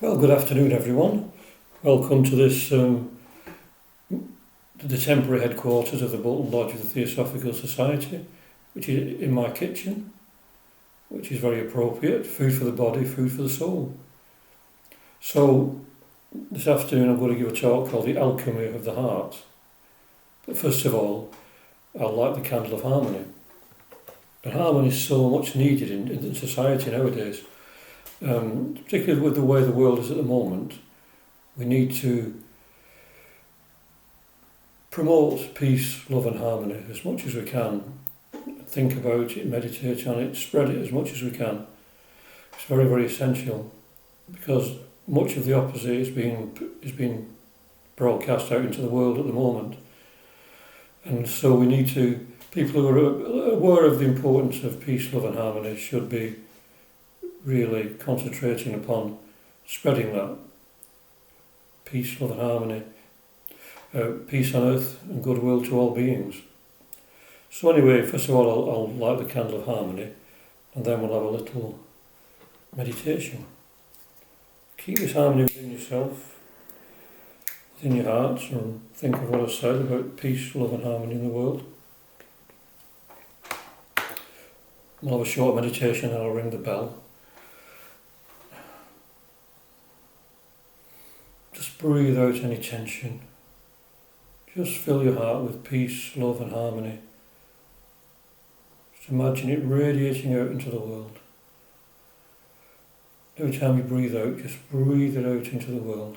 Well, good afternoon, everyone. Welcome to the temporary headquarters of the Bolton Lodge of the Theosophical Society, which is in my kitchen, which is very appropriate. Food for the body, food for the soul. So, this afternoon I'm going to give a talk called The Alchemy of the Heart. But first of all, I'll light the candle of harmony. And harmony is so much needed in society nowadays. Particularly with the way the world is at the moment, we need to promote peace, love and harmony as much as we can. Think about it, meditate on it, spread it as much as we can. It's very, very essential because much of the opposite is being broadcast out into the world at the moment. And so we need to, people who are aware of the importance of peace, love and harmony should be really concentrating upon spreading that peace, love and harmony, peace on earth and goodwill to all beings. So anyway, first of all I'll light the candle of harmony and then we'll have a little meditation. Keep this harmony within yourself, within your hearts, and think of what I've said about peace, love and harmony in the world. We'll have a short meditation and I'll ring the bell. Just breathe out any tension. Just fill your heart with peace, love and harmony. Just imagine it radiating out into the world. Every time you breathe out, just breathe it out into the world.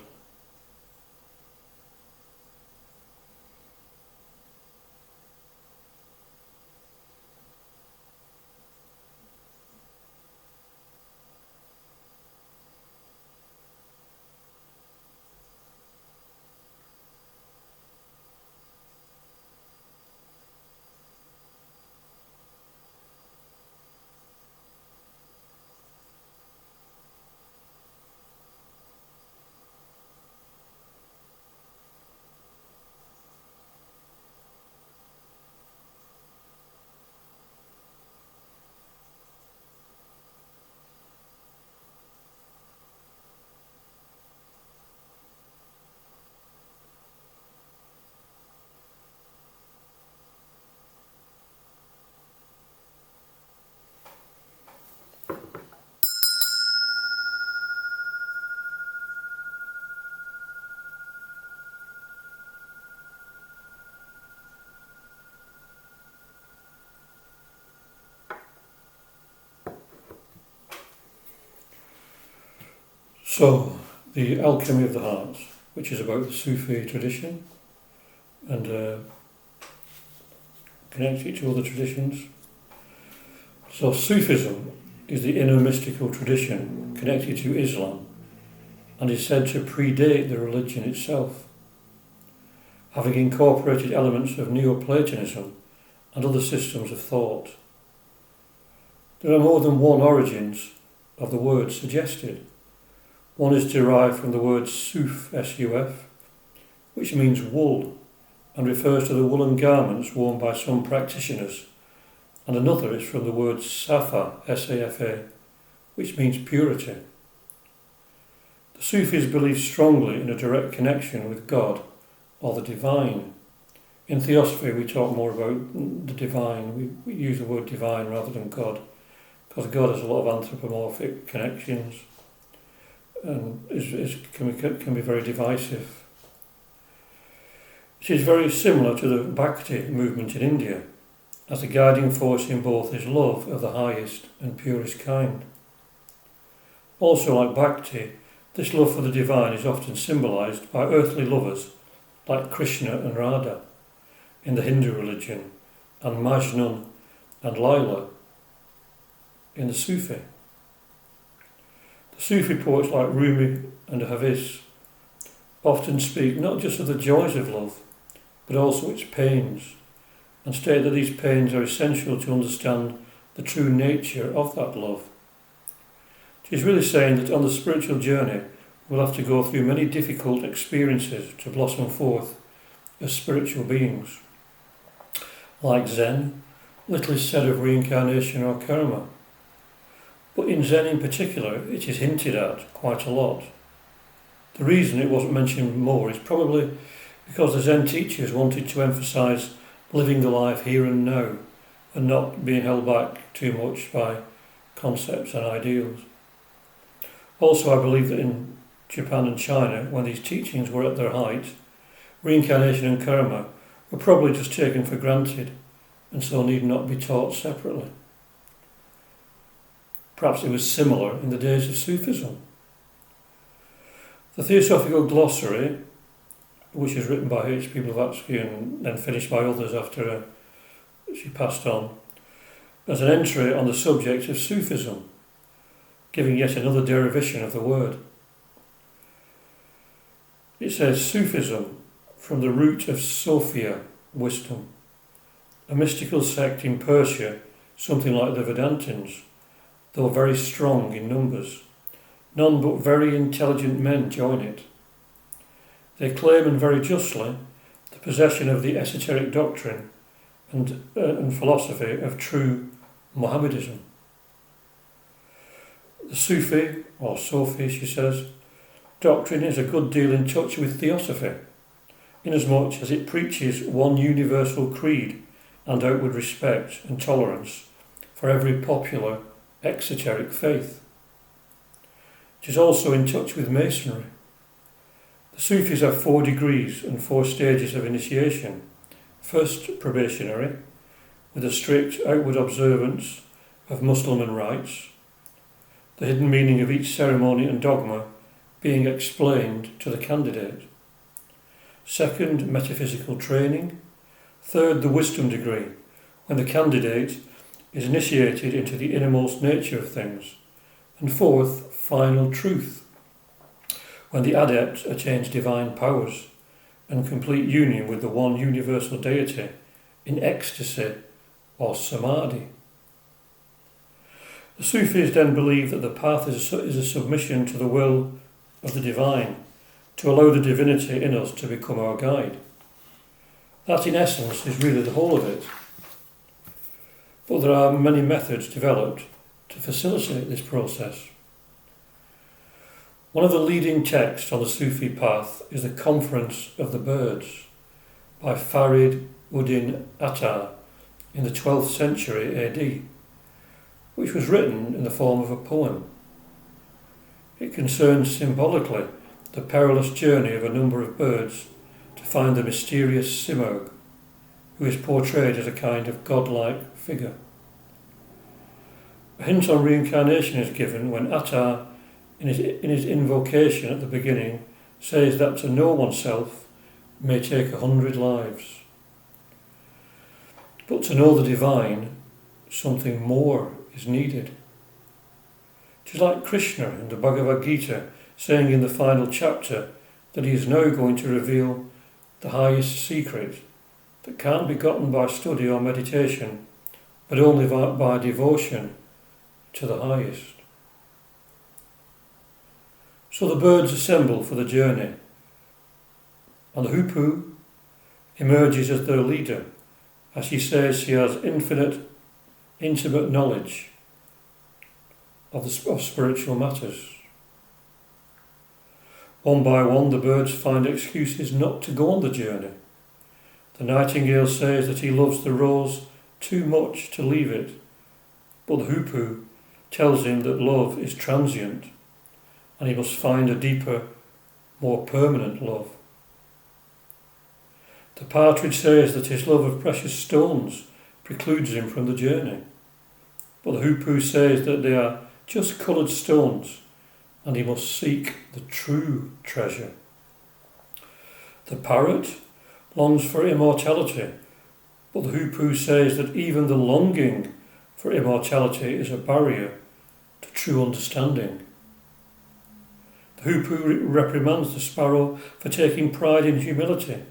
So, the alchemy of the heart, which is about the Sufi tradition and connects it to other traditions. So Sufism is the inner mystical tradition connected to Islam and is said to predate the religion itself, having incorporated elements of Neoplatonism and other systems of thought. There are more than one origins of the word suggested. One is derived from the word suf, S-U-F, which means wool and refers to the woolen garments worn by some practitioners, and another is from the word safa, S-A-F-A, which means purity. The Sufis believe strongly in a direct connection with God or the divine. In Theosophy we talk more about the divine, we use the word divine rather than God, because God has a lot of anthropomorphic connections and can be very divisive. It is very similar to the Bhakti movement in India, as the guiding force in both is love of the highest and purest kind. Also, like Bhakti, this love for the divine is often symbolised by earthly lovers like Krishna and Radha in the Hindu religion, and Majnun and Layla in the Sufi. The Sufi poets like Rumi and Hafiz often speak not just of the joys of love, but also its pains, and state that these pains are essential to understand the true nature of that love. It is really saying that on the spiritual journey we'll have to go through many difficult experiences to blossom forth as spiritual beings. Like Zen, little is said of reincarnation or karma, but in Zen in particular it is hinted at quite a lot, The reason it wasn't mentioned more is probably because the Zen teachers wanted to emphasise living the life here and now and not being held back too much by concepts and ideals. Also, I believe that in Japan and China, when these teachings were at their height, reincarnation and karma were probably just taken for granted and so need not be taught separately. Perhaps it was similar in the days of Sufism. The Theosophical Glossary, which is written by H.P. Blavatsky and then finished by others after she passed on, as an entry on the subject of Sufism, giving yet another derivation of the word. It says, Sufism, from the root of Sophia, wisdom, a mystical sect in Persia, something like the Vedantins, though very strong in numbers. None but very intelligent men join it. They claim, and very justly, the possession of the esoteric doctrine and philosophy of true Mohammedism. The Sufi, or Sophie, she says, doctrine is a good deal in touch with theosophy, inasmuch as it preaches one universal creed and outward respect and tolerance for every popular exoteric faith. It is also in touch with Masonry. The Sufis have 4 degrees and 4 stages of initiation. First, probationary, with a strict outward observance of Muslim rites, the hidden meaning of each ceremony and dogma being explained to the candidate. Second, metaphysical training. Third, the wisdom degree, when the candidate is initiated into the innermost nature of things. And fourth, final truth, when the adept attains divine powers and complete union with the one universal deity in ecstasy or samadhi. The Sufis then believe that the path is a submission to the will of the divine, to allow the divinity in us to become our guide. That, in essence, is really the whole of it. But there are many methods developed to facilitate this process. One of the leading texts on the Sufi path is the Conference of the Birds by Farid Uddin Attar in the 12th century AD, which was written in the form of a poem. It concerns symbolically the perilous journey of a number of birds to find the mysterious Simurgh, who is portrayed as a kind of godlike figure. A hint on reincarnation is given when Attar, in his invocation at the beginning, says that to know oneself may take 100 lives. But to know the divine, something more is needed. It is like Krishna in the Bhagavad Gita saying in the final chapter that he is now going to reveal the highest secret that can't be gotten by study or meditation, but only by devotion to the highest. So the birds assemble for the journey, and the hoopoe emerges as their leader, as she says she has intimate knowledge of spiritual matters. One by one the birds find excuses not to go on the journey. The nightingale says that he loves the rose too much to leave it, but the hoopoe tells him that love is transient and he must find a deeper, more permanent love. The partridge says that his love of precious stones precludes him from the journey, but the hoopoe says that they are just coloured stones and he must seek the true treasure. The parrot longs for immortality, but the hoopoe says that even the longing for immortality is a barrier to true understanding. The hoopoe reprimands the sparrow for taking pride in humility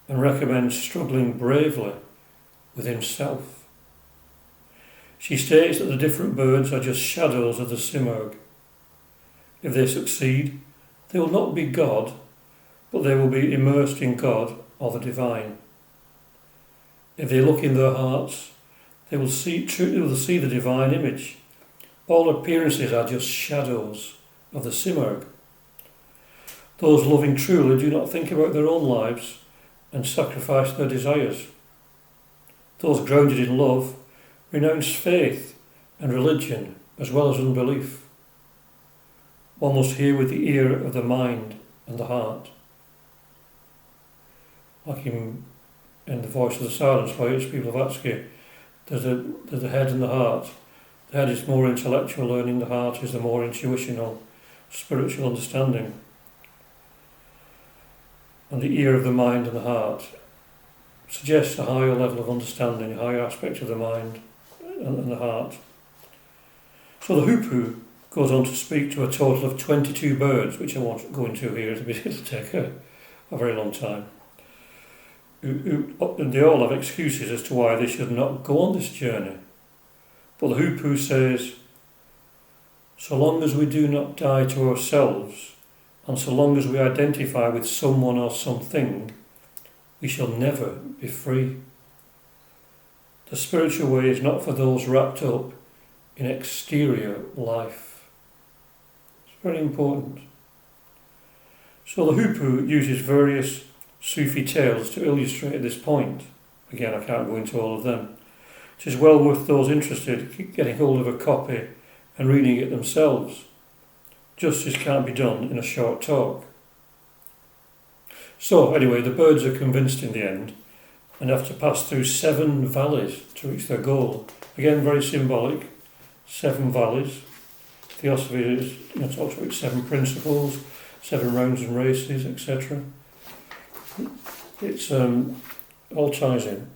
and recommends struggling bravely with himself. She states that the different birds are just shadows of the Simurgh. If they succeed, they will not be God, but they will be immersed in God or the divine. If they look in their hearts, they will see the divine image. All appearances are just shadows of the Simurgh. Those loving truly do not think about their own lives and sacrifice their desires. Those grounded in love renounce faith and religion as well as unbelief. One must hear with the ear of the mind and the heart. Like in The Voice of the Silence by H.P. Blavatsky, there's the head and the heart. The head is more intellectual learning, the heart is the more intuitional, spiritual understanding. And the ear of the mind and the heart suggests a higher level of understanding, a higher aspect of the mind and the heart. So the Hoopoe goes on to speak to a total of 22 birds, which I won't go into here, it'll take a very long time. And they all have excuses as to why they should not go on this journey. But the Hoopoe says, so long as we do not die to ourselves, and so long as we identify with someone or something, we shall never be free. The spiritual way is not for those wrapped up in exterior life. It's very important. So the Hoopoe uses various Sufi tales to illustrate this point. Again, I can't go into all of them. It is well worth those interested getting hold of a copy and reading it themselves. Justice can't be done in a short talk. So, anyway, the birds are convinced in the end and have to pass through 7 valleys to reach their goal. Again, very symbolic. 7 valleys. Theosophy is, talks about 7 principles, 7 rounds and races, etc. It's all ties in.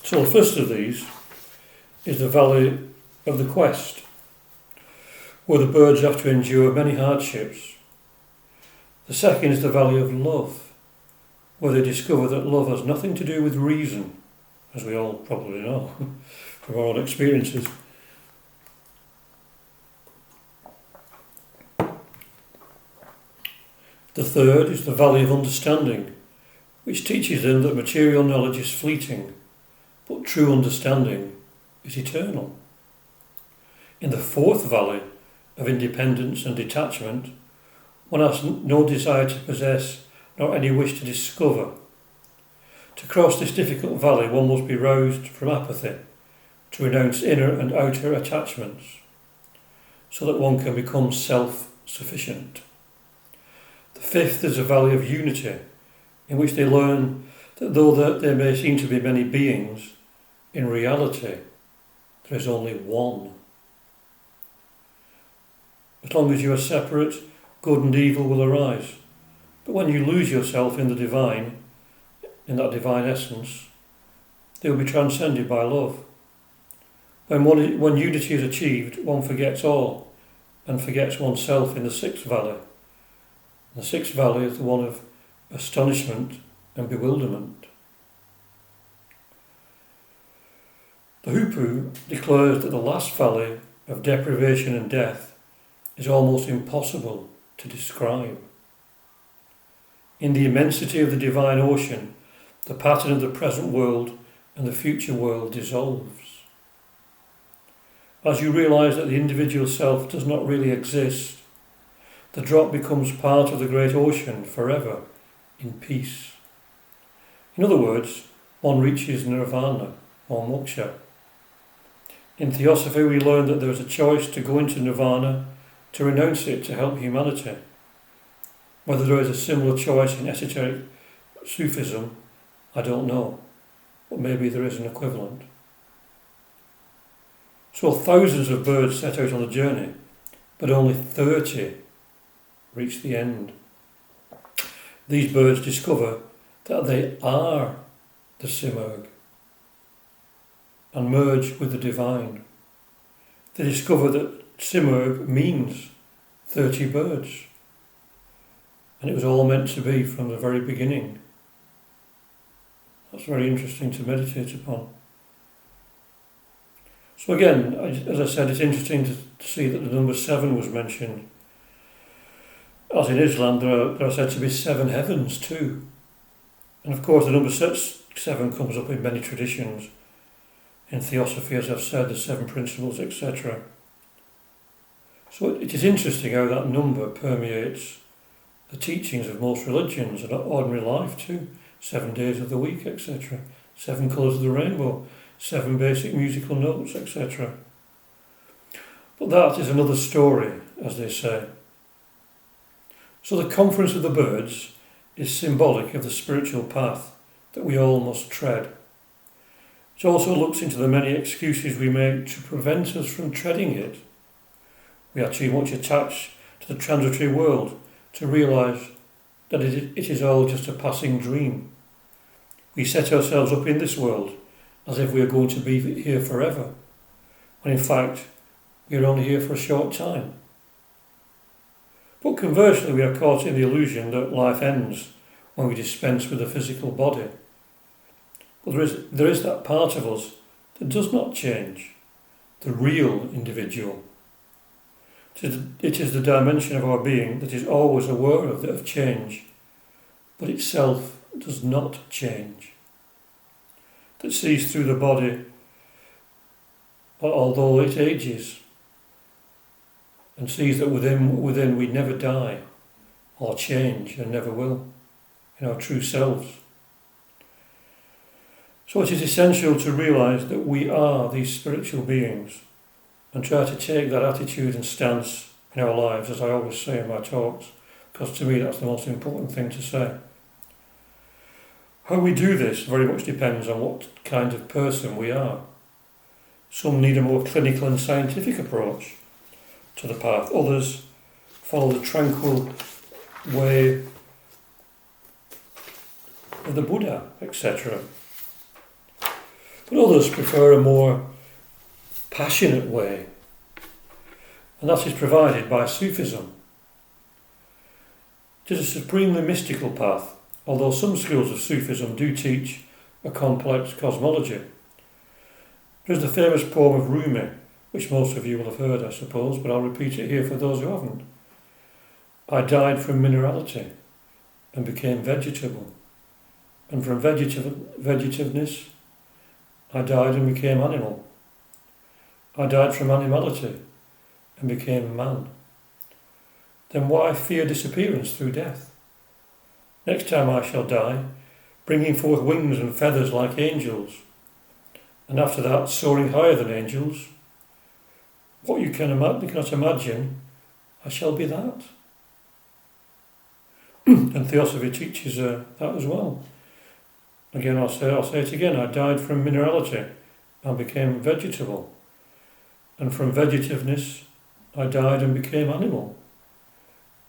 So the first of these is the Valley of the Quest, where the birds have to endure many hardships. The second is the Valley of Love, where they discover that love has nothing to do with reason, as we all probably know from our own experiences. The third is the Valley of Understanding, which teaches them that material knowledge is fleeting, but true understanding is eternal. In the fourth valley of independence and detachment, one has no desire to possess nor any wish to discover. To cross this difficult valley, one must be roused from apathy, to renounce inner and outer attachments, so that one can become self-sufficient. The fifth is a valley of unity, in which they learn that though there may seem to be many beings, in reality there is only one. As long as you are separate, good and evil will arise. But when you lose yourself in the divine, in that divine essence, they will be transcended by love. When unity is achieved, one forgets all and forgets oneself in the sixth valley. The sixth valley is the one of astonishment and bewilderment. The Hoopoe declares that the last valley of deprivation and death is almost impossible to describe. In the immensity of the divine ocean, the pattern of the present world and the future world dissolves. As you realise that the individual self does not really exist, the drop becomes part of the great ocean forever, in peace. In other words, one reaches nirvana or moksha. In Theosophy, we learn that there is a choice to go into nirvana, to renounce it to help humanity. Whether there is a similar choice in esoteric Sufism, I don't know, but maybe there is an equivalent. So thousands of birds set out on the journey, but only 30 reach the end. These birds discover that they are the Simurgh and merge with the divine. They discover that Simurgh means 30 birds, and it was all meant to be from the very beginning. That's very interesting to meditate upon. So again, as I said, it's interesting to see that the number 7 was mentioned. As in Islam, there are said to be 7 heavens too. And of course the number 6 Seven comes up in many traditions. In Theosophy, as I've said, the seven principles, etc. So it is interesting how that number permeates the teachings of most religions and ordinary life too. 7 days of the week, etc. 7 colours of the rainbow, 7 basic musical notes, etc. But that is another story, as they say. So the Conference of the Birds is symbolic of the spiritual path that we all must tread. It also looks into the many excuses we make to prevent us from treading it. We are too much attached to the transitory world to realise that it is all just a passing dream. We set ourselves up in this world as if we are going to be here forever, when in fact we are only here for a short time. But conversely, we are caught in the illusion that life ends when we dispense with the physical body. But there is that part of us that does not change, the real individual. It is the dimension of our being that is always aware of change, but itself does not change. That sees through the body, although it ages, and sees that within we never die or change and never will, in our true selves. So it is essential to realise that we are these spiritual beings and try to take that attitude and stance in our lives, as I always say in my talks, because to me that's the most important thing to say. How we do this very much depends on what kind of person we are. Some need a more clinical and scientific approach to the path. Others follow the tranquil way of the Buddha, etc. But others prefer a more passionate way, and that is provided by Sufism. It is a supremely mystical path, although some schools of Sufism do teach a complex cosmology. There is the famous poem of Rumi, which most of you will have heard, I suppose, but I'll repeat it here for those who haven't. I died from minerality and became vegetable, and from vegetiveness I died and became animal. I died from animality and became man. Then why fear disappearance through death? Next time I shall die, bringing forth wings and feathers like angels, and after that soaring higher than angels. What you cannot imagine, I shall be that. And Theosophy teaches that as well. Again, I'll say it again. I died from minerality and became vegetable, and from vegetiveness I died and became animal.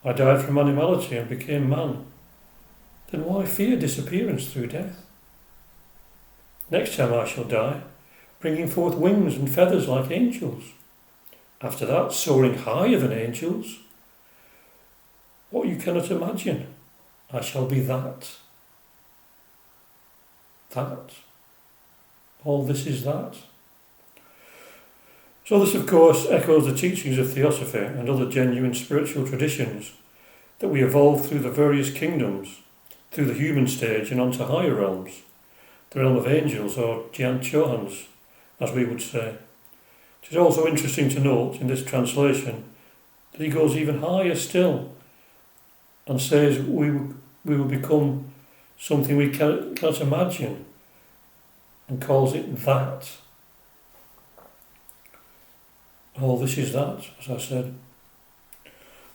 I died from animality and became man. Then why fear disappearance through death? Next time I shall die, bringing forth wings and feathers like angels. After that, soaring higher than angels. What you cannot imagine, I shall be that. That. All this is that. So this, of course, echoes the teachings of Theosophy and other genuine spiritual traditions that we evolve through the various kingdoms, through the human stage and onto higher realms, the realm of angels, or Jian Chohans, as we would say. It is also interesting to note in this translation that he goes even higher still and says we will become something we cannot imagine, and calls it that. All this is that, as I said.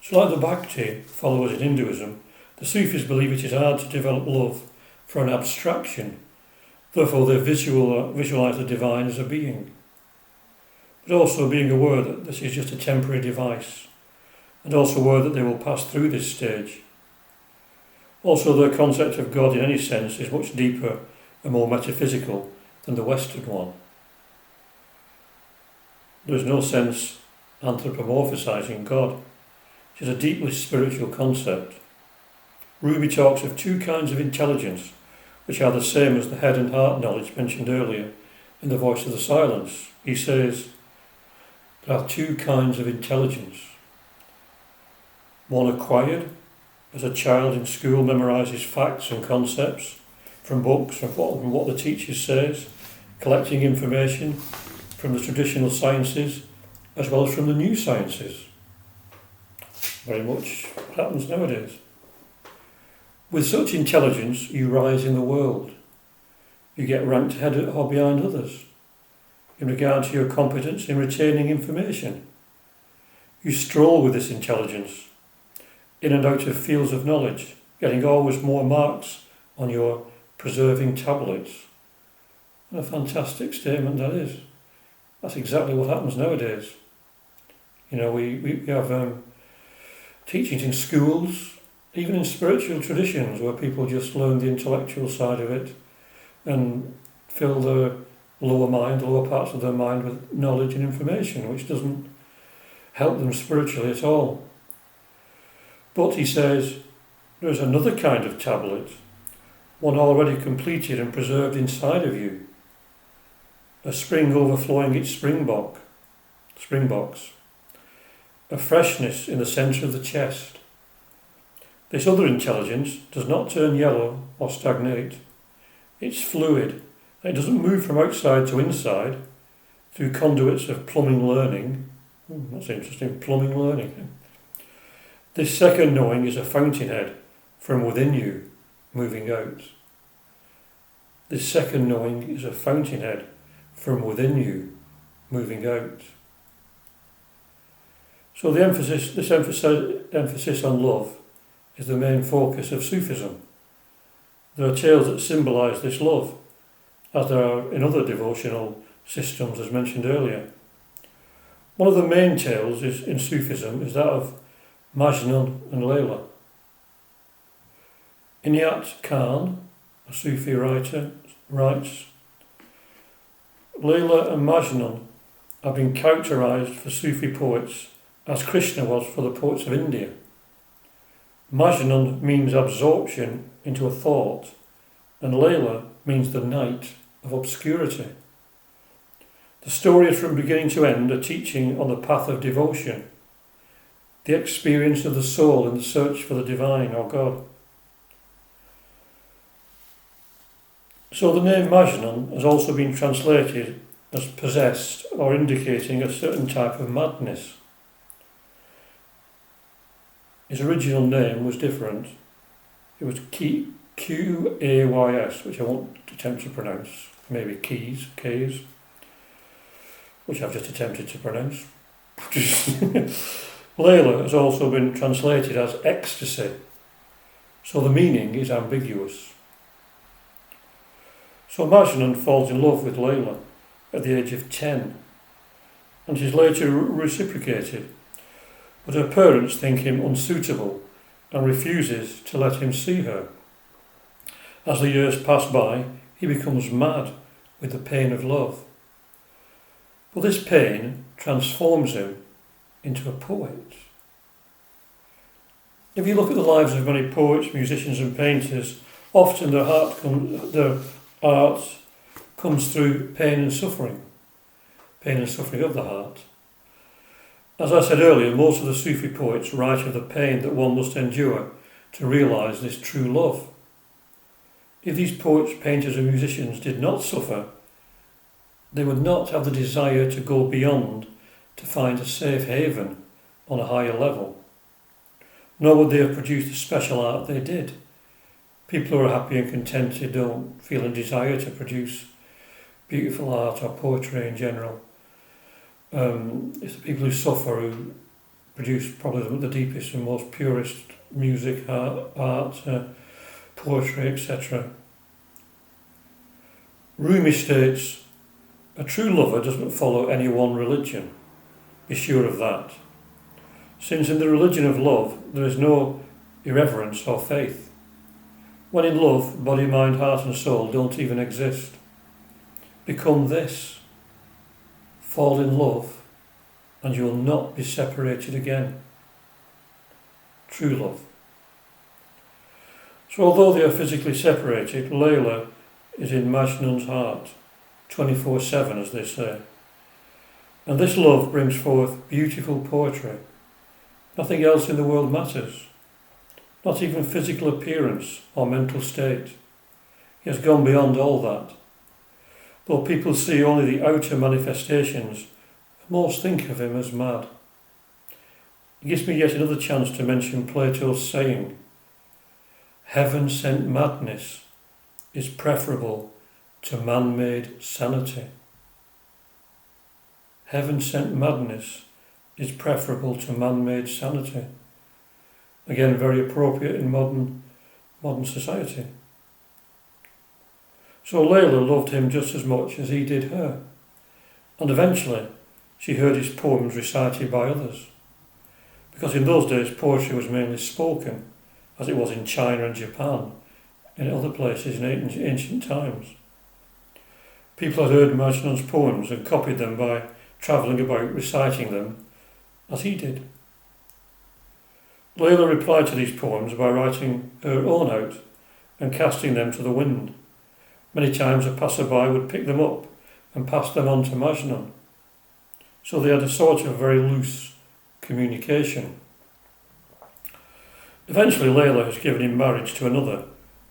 So like the Bhakti followers in Hinduism, the Sufis believe it is hard to develop love for an abstraction. Therefore they visualise the divine as a being, but also being aware that this is just a temporary device, and also aware that they will pass through this stage. Also, their concept of God in any sense is much deeper and more metaphysical than the Western one. There is no sense anthropomorphizing God. It is a deeply spiritual concept. Rumi talks of two kinds of intelligence, which are the same as the head and heart knowledge mentioned earlier in The Voice of the Silence. He says, there are two kinds of intelligence. One acquired, as a child in school memorises facts and concepts, from books, from what the teacher says, collecting information from the traditional sciences as well as from the new sciences. Very much what happens nowadays. With such intelligence, you rise in the world. You get ranked ahead or behind others in regard to your competence in retaining information. You stroll with this intelligence in and out of fields of knowledge, getting always more marks on your preserving tablets. And a fantastic statement that is. That's exactly what happens nowadays. You know, we have teachings in schools, even in spiritual traditions, where people just learn the intellectual side of it and fill the lower parts of their mind with knowledge and information, which doesn't help them spiritually at all. But he says, there's another kind of tablet, one already completed and preserved inside of you, a spring overflowing its springbox, a freshness in the centre of the chest. This other intelligence does not turn yellow or stagnate. It's fluid, and it doesn't move from outside to inside through conduits of plumbing learning. That's interesting, plumbing learning. This second knowing is a fountainhead from within you, moving out. This second knowing is a fountainhead from within you, moving out. So this emphasis on love is the main focus of Sufism. There are tales that symbolise this love, as there are in other devotional systems as mentioned earlier. One of the main tales in Sufism is that of Majnun and Layla. Inayat Khan, a Sufi writer, writes, Layla and Majnun have been characterised for Sufi poets as Krishna was for the poets of India. Majnun means absorption into a thought, and Layla means the night of obscurity. The story is from beginning to end a teaching on the path of devotion, the experience of the soul in the search for the divine or God. So the name Majnun has also been translated as possessed or indicating a certain type of madness. His original name was different. It was Qays, which I won't attempt to pronounce. Maybe Keys, which I've just attempted to pronounce. Layla has also been translated as ecstasy, so the meaning is ambiguous. So Majnun falls in love with Layla at the age of 10, and is later reciprocated, but her parents think him unsuitable and refuses to let him see her. As the years pass by, he becomes mad with the pain of love. But this pain transforms him into a poet. If you look at the lives of many poets, musicians and painters, often their art comes through pain and suffering of the heart. As I said earlier, most of the Sufi poets write of the pain that one must endure to realise this true love. If these poets, painters and musicians did not suffer, they would not have the desire to go beyond to find a safe haven on a higher level. Nor would they have produced the special art they did. People who are happy and contented don't feel a desire to produce beautiful art or poetry in general. It's the people who suffer who produce probably the deepest and most purest music, art, poetry, etc. Rumi states, a true lover doesn't follow any one religion. Be sure of that. Since in the religion of love there is no irreverence or faith. When in love, body, mind, heart and soul don't even exist. Become this. Fall in love and you will not be separated again. True love. So although they are physically separated, Layla is in Majnun's heart, 24/7 as they say. And this love brings forth beautiful poetry. Nothing else in the world matters. Not even physical appearance or mental state. He has gone beyond all that. Though people see only the outer manifestations, most think of him as mad. It gives me yet another chance to mention Plato's saying, "Heaven-sent madness is preferable to man-made sanity." Heaven-sent madness is preferable to man-made sanity. Again, very appropriate in modern society. So Layla loved him just as much as he did her, and eventually she heard his poems recited by others, because in those days poetry was mainly spoken, as it was in China and Japan, and in other places in ancient times. People had heard Majnun's poems and copied them by travelling about reciting them as he did. Layla replied to these poems by writing her own out and casting them to the wind. Many times a passerby would pick them up and pass them on to Majnun. So they had a sort of very loose communication. Eventually Layla has given him marriage to another,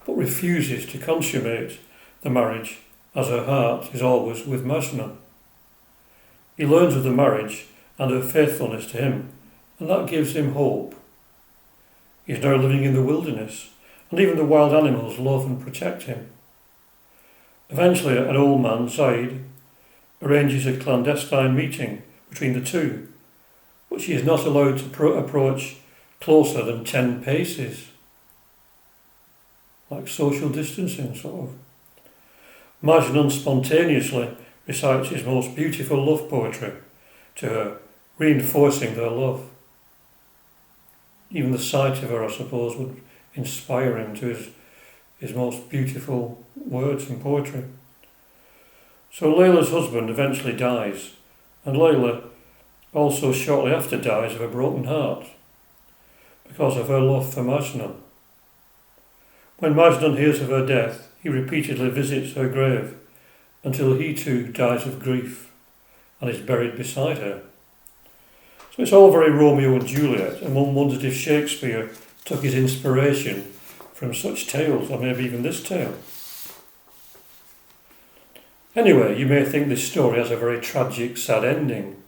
but refuses to consummate the marriage as her heart is always with Majnun. He learns of the marriage and her faithfulness to him, and that gives him hope. He is now living in the wilderness, and even the wild animals love and protect him. Eventually, an old man, Zaid, arranges a clandestine meeting between the two, but she is not allowed to approach closer than 10 paces. Like social distancing, sort of. Majnun spontaneously recites his most beautiful love poetry to her, reinforcing their love. Even the sight of her, I suppose, would inspire him to his most beautiful words and poetry. So Layla's husband eventually dies, and Layla also shortly after dies of a broken heart because of her love for Majnun. When Majnun hears of her death, he repeatedly visits her grave until he too dies of grief and is buried beside her. So it's all very Romeo and Juliet, and one wondered if Shakespeare took his inspiration from such tales, or maybe even this tale. Anyway, you may think this story has a very tragic, sad ending,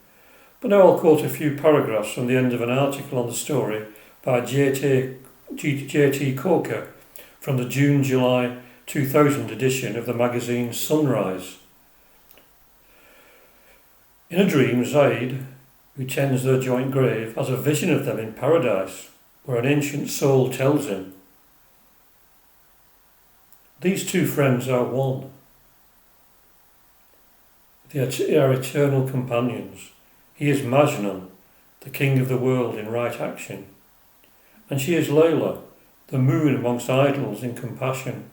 but now I'll quote a few paragraphs from the end of an article on the story by J.T. Coker from the June-July 2000 edition of the magazine Sunrise. In a dream, Zaid, who tends their joint grave, has a vision of them in paradise, where an ancient soul tells him, "These two friends are one. They are eternal companions. He is Majnun, the king of the world in right action, and she is Layla, the moon amongst idols in compassion.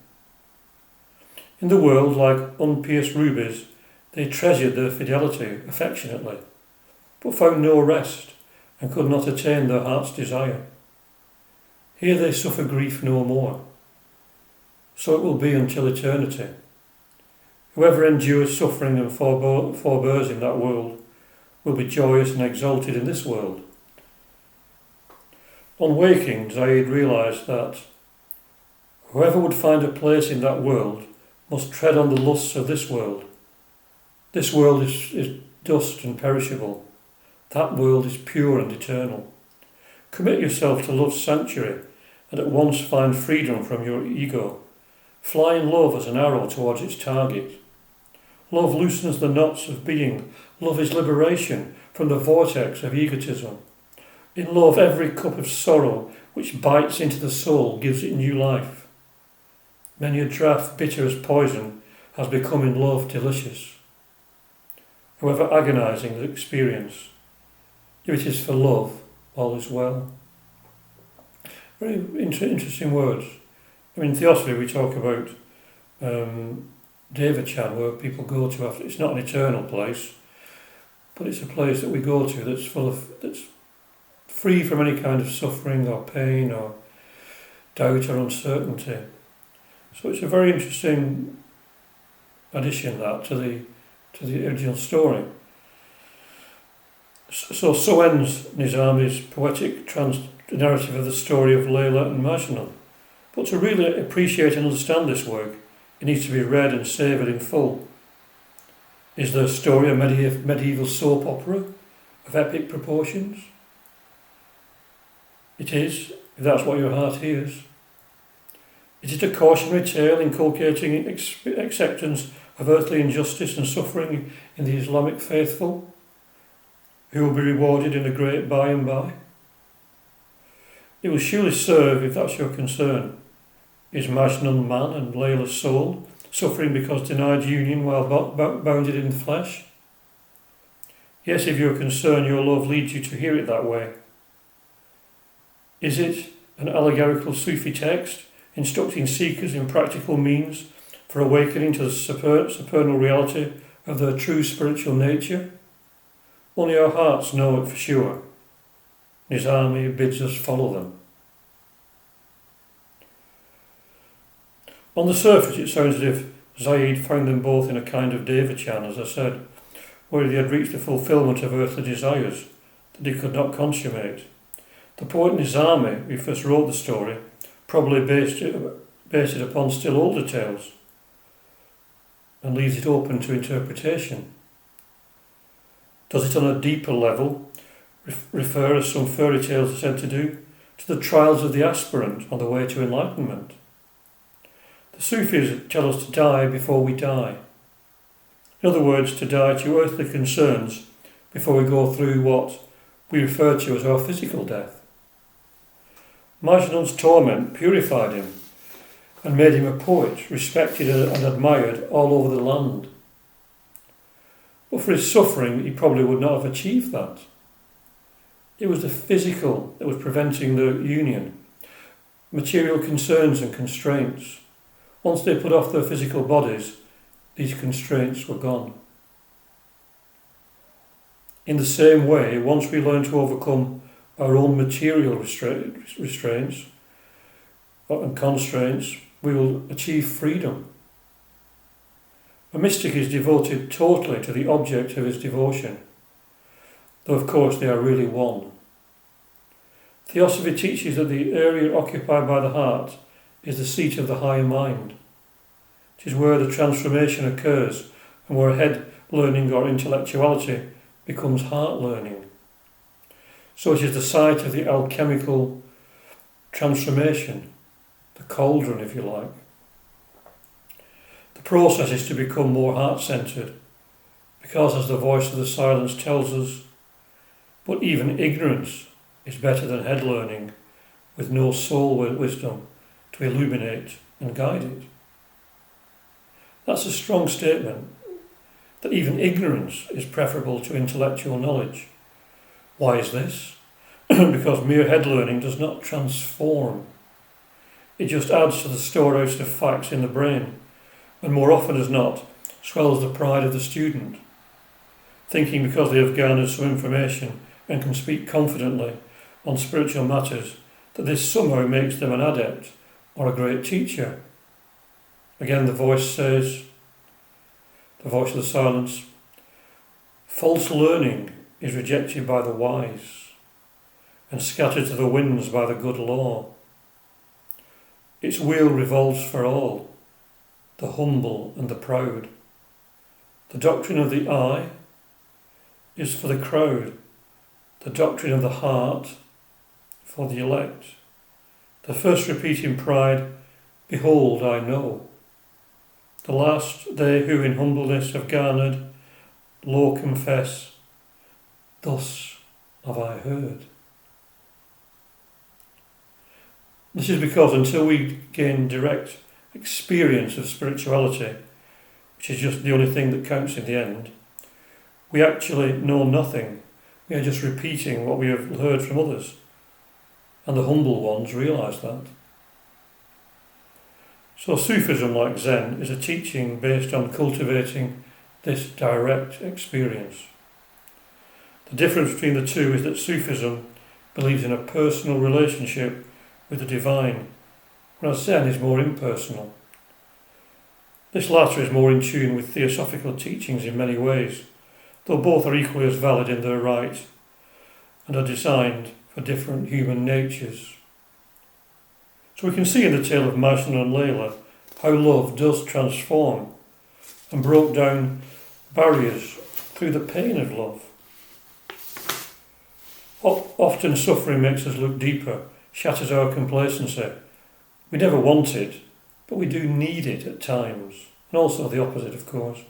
In the world, like unpierced rubies, they treasured their fidelity affectionately, but found no rest and could not attain their heart's desire. Here they suffer grief no more. So it will be until eternity. Whoever endures suffering and forbears in that world will be joyous and exalted in this world." On waking, Zaid realised that whoever would find a place in that world must tread on the lusts of this world. This world is dust and perishable. That world is pure and eternal. Commit yourself to love's sanctuary and at once find freedom from your ego. Fly in love as an arrow towards its target. Love loosens the knots of being. Love is liberation from the vortex of egotism. In love, every cup of sorrow which bites into the soul gives it new life. Many a draught bitter as poison has become in love delicious. However agonizing the experience, if it is for love, all is well. Very interesting words. I mean, in Theosophy we talk about Devachan, where people go to after. It's not an eternal place, but it's a place that we go to that's free from any kind of suffering or pain or doubt or uncertainty. So it's a very interesting addition that to the original story. So ends Nizami's poetic narrative of the story of Layla and Majnun. But to really appreciate and understand this work, It needs to be read and savoured in full. Is the story a medieval soap opera of epic proportions? It is, if that's what your heart hears. Is it a cautionary tale inculcating acceptance of earthly injustice and suffering in the Islamic faithful, who will be rewarded in the great by and by? It will surely serve if that's your concern. Is Majnun man and Layla's soul suffering because denied union while bounded in the flesh? Yes, if your concern, your love leads you to hear it that way. Is it an allegorical Sufi text instructing seekers in practical means for awakening to the supernal reality of their true spiritual nature? Only our hearts know it for sure. His army bids us follow them. On the surface it sounds as if Zaid found them both in a kind of Devachan, as I said, where they had reached the fulfilment of earthly desires that he could not consummate. The poet Nizami, who first wrote the story, probably based it upon still older tales and leaves it open to interpretation. Does it on a deeper level refer, as some fairy tales are said to do, to the trials of the aspirant on the way to enlightenment? The Sufis tell us to die before we die. In other words, to die to earthly concerns before we go through what we refer to as our physical death. Majnun's torment purified him and made him a poet, respected and admired all over the land. But for his suffering, he probably would not have achieved that. It was the physical that was preventing the union, material concerns and constraints. Once they put off their physical bodies, these constraints were gone. In the same way, once we learn to overcome our own material restraints and constraints, we will achieve freedom. A mystic is devoted totally to the object of his devotion, though of course they are really one. Theosophy teaches that the area occupied by the heart is the seat of the higher mind. It is where the transformation occurs and where head learning or intellectuality becomes heart learning. So it is the site of the alchemical transformation, the cauldron if you like. The process is to become more heart-centred, because as the voice of the silence tells us, but even ignorance is better than head learning with no soul wisdom to illuminate and guide it. That's a strong statement, that even ignorance is preferable to intellectual knowledge. Why is this? Because mere head learning does not transform. It just adds to the storehouse of facts in the brain, and more often as not, swells the pride of the student, thinking because they have garnered some information and can speak confidently on spiritual matters, that this somehow makes them an adept or a great teacher. Again the voice says, the voice of the silence, false learning is rejected by the wise and scattered to the winds by the good law. Its wheel revolves for all, the humble and the proud. The doctrine of the eye is for the crowd, the doctrine of the heart for the elect. The first repeat in pride, behold, I know. The last, they who in humbleness have garnered, lo, confess, thus have I heard. This is because until we gain direct experience of spirituality, which is just the only thing that counts in the end, we actually know nothing. We are just repeating what we have heard from others, and the humble ones realise that. So Sufism, like Zen, is a teaching based on cultivating this direct experience. The difference between the two is that Sufism believes in a personal relationship with the divine, whereas Zen is more impersonal. This latter is more in tune with theosophical teachings in many ways, though both are equally as valid in their right and are designed for different human natures. So we can see in the tale of Majnun and Layla how love does transform and broke down barriers through the pain of love. Often suffering makes us look deeper, shatters our complacency. We never want it, but we do need it at times, and also the opposite, of course.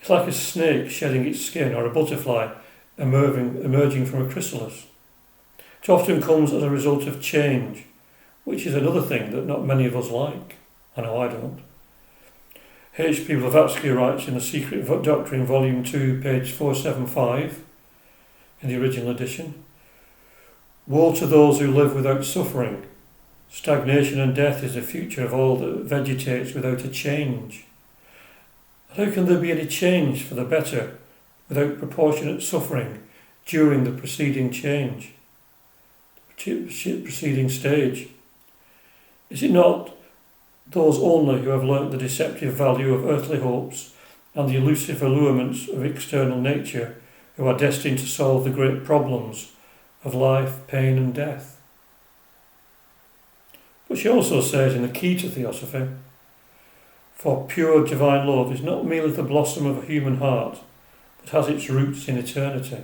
It's like a snake shedding its skin or a butterfly emerging from a chrysalis. It often comes as a result of change, which is another thing that not many of us like. I know I don't. H.P. Blavatsky writes in The Secret Doctrine, Volume 2, page 475, in the original edition, "Woe to those who live without suffering. Stagnation and death is the future of all that vegetates without a change. And how can there be any change for the better without proportionate suffering during the preceding change, preceding stage? Is it not those only who have learnt the deceptive value of earthly hopes and the elusive allurements of external nature who are destined to solve the great problems of life, pain and death?" But she also says in the Key to Theosophy, "For pure divine love is not merely the blossom of a human heart, but has its roots in eternity."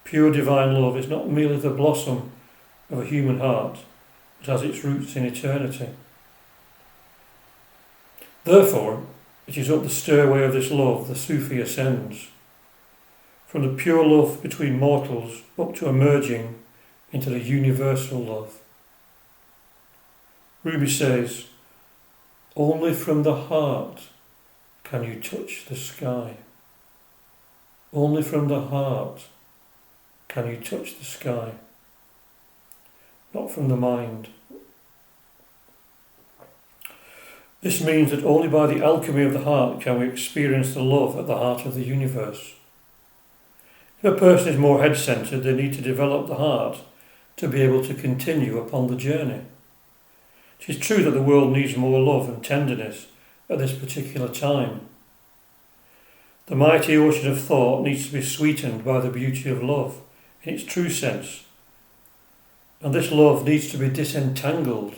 Pure divine love is not merely the blossom of a human heart, but has its roots in eternity. Therefore, it is up the stairway of this love the Sufi ascends, from the pure love between mortals up to emerging into the universal love. Ruby says, "Only from the heart can you touch the sky. Only from the heart can you touch the sky, not from the mind." This means that only by the alchemy of the heart can we experience the love at the heart of the universe. If a person is more head-centred, they need to develop the heart to be able to continue upon the journey. It is true that the world needs more love and tenderness at this particular time. The mighty ocean of thought needs to be sweetened by the beauty of love in its true sense, and this love needs to be disentangled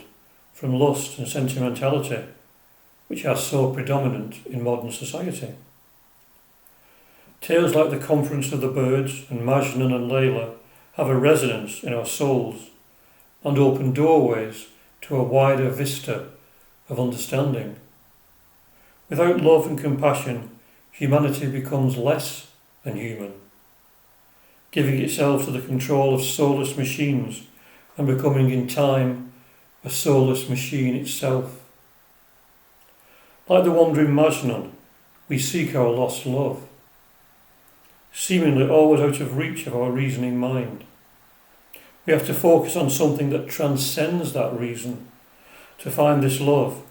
from lust and sentimentality, which are so predominant in modern society. Tales like The Conference of the Birds and Majnun and Layla have a resonance in our souls and open doorways to a wider vista of understanding. Without love and compassion, humanity becomes less than human, giving itself to the control of soulless machines and becoming in time a soulless machine itself. Like the wandering Majnun, we seek our lost love, seemingly always out of reach of our reasoning mind. We have to focus on something that transcends that reason to find this love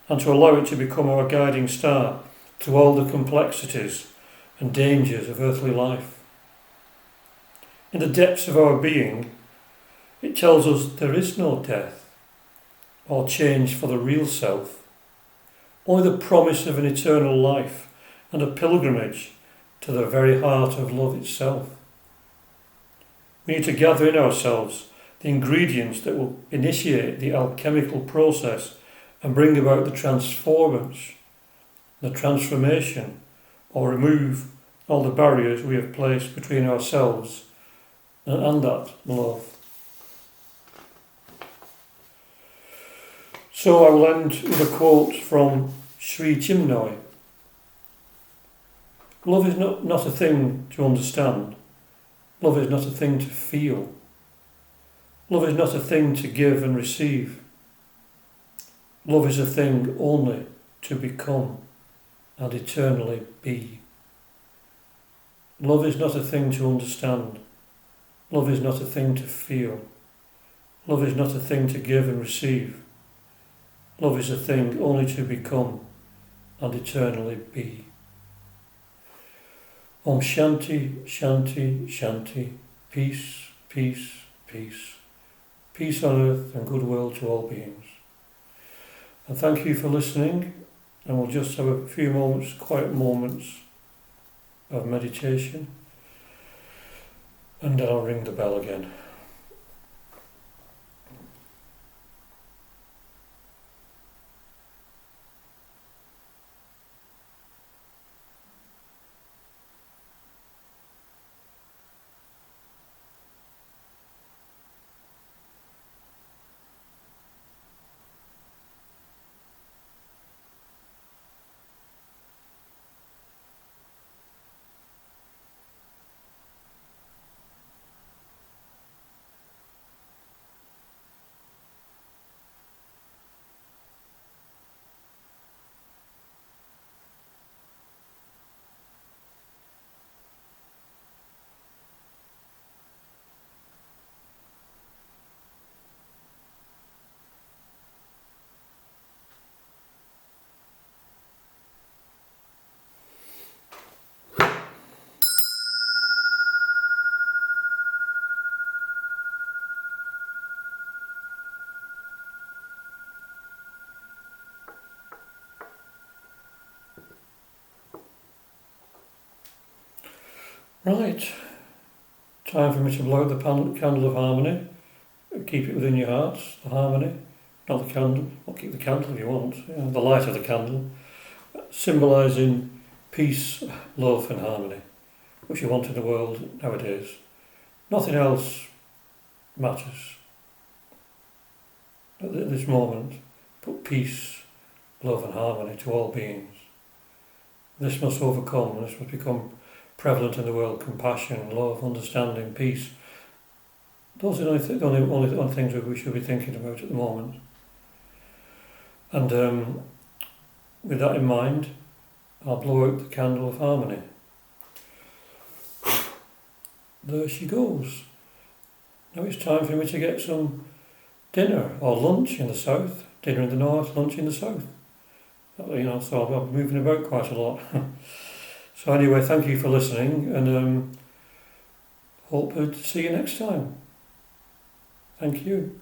and to allow it to become our guiding star through all the complexities and dangers of earthly life. In the depths of our being, it tells us there is no death or change for the real self, only the promise of an eternal life and a pilgrimage to the very heart of love itself. We need to gather in ourselves the ingredients that will initiate the alchemical process and bring about the transformation, or remove all the barriers we have placed between ourselves and that love. So I will end with a quote from Sri Chinmoy. "Love is not a thing to understand. Love is not a thing to feel. Love is not a thing to give and receive. Love is a thing only to become and eternally be. Love is not a thing to understand. Love is not a thing to feel. Love is not a thing to give and receive. Love is a thing only to become and eternally be." Om Shanti, Shanti, Shanti. Peace, peace, peace. Peace on earth and goodwill to all beings. And thank you for listening, and we'll just have a few moments, quiet moments of meditation, and then I'll ring the bell again. Right, time for me to blow out the candle of harmony. Keep it within your hearts, the harmony, not the candle. Well, keep the candle if you want, the light of the candle, symbolising peace, love and harmony, which you want in the world nowadays. Nothing else matters at this moment but peace, love and harmony to all beings. This must overcome, this must become prevalent in the world: compassion, love, understanding, peace. Those are the only things that we should be thinking about at the moment. And with that in mind, I'll blow out the candle of harmony. There she goes. Now it's time for me to get some dinner or lunch in the south. Dinner in the north, lunch in the south. So I'm moving about quite a lot. So anyway, thank you for listening, and hope to see you next time. Thank you.